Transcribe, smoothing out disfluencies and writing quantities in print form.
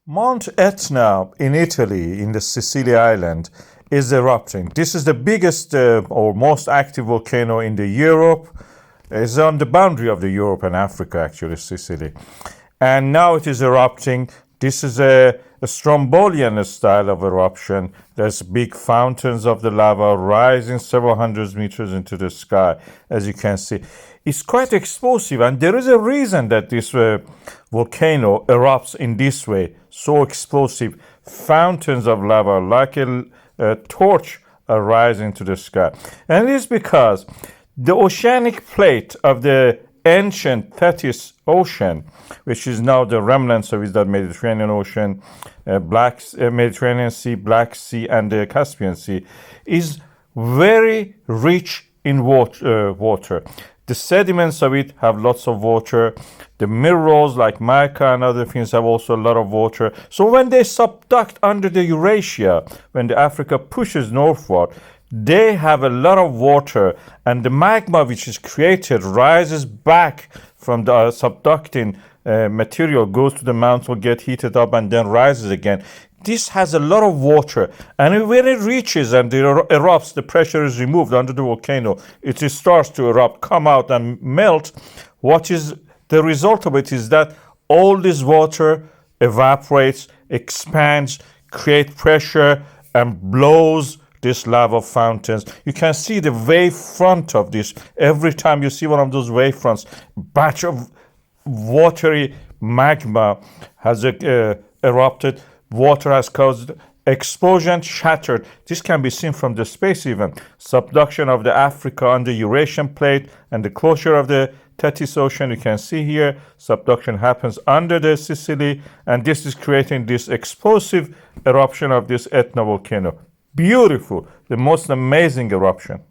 Mount Etna in Italy, in the Sicily island, is erupting. This is the biggest or most active volcano in the Europe. It's on the boundary of the Europe and Africa, actually, Sicily. And now it is erupting. This is a Strombolian style of eruption. There's big fountains of the lava rising several hundred meters into the sky, as you can see. It's quite explosive, and there is a reason that this volcano erupts in this way. So explosive. Fountains of lava, like a torch, are rising to the sky. And it is because the oceanic plate of the ancient Tethys Ocean, which is now the remnants of the Mediterranean Ocean, Mediterranean Sea, Black Sea, and the Caspian Sea, is very rich in water. The sediments of it have lots of water. The minerals like mica and other things have also a lot of water. So when they subduct under the Eurasia, when the Africa pushes northward, they have a lot of water, and the magma which is created rises back from the subducting material, goes to the mountain, get heated up, and then rises again. This has a lot of water, and when it reaches and it erupts, the pressure is removed under the volcano. It starts to erupt, come out, and melt. What is the result of it is that all this water evaporates, expands, creates pressure, and blows this lava fountains. You can see the wave front of this. Every time you see one of those wave fronts, batch of watery magma has erupted. Water has caused explosion, shattered. This can be seen from the space even. Subduction of the Africa on the Eurasian plate and the closure of the Tethys Ocean. You can see here, subduction happens under the Sicily, and this is creating this explosive eruption of this Etna volcano. Beautiful, the most amazing eruption.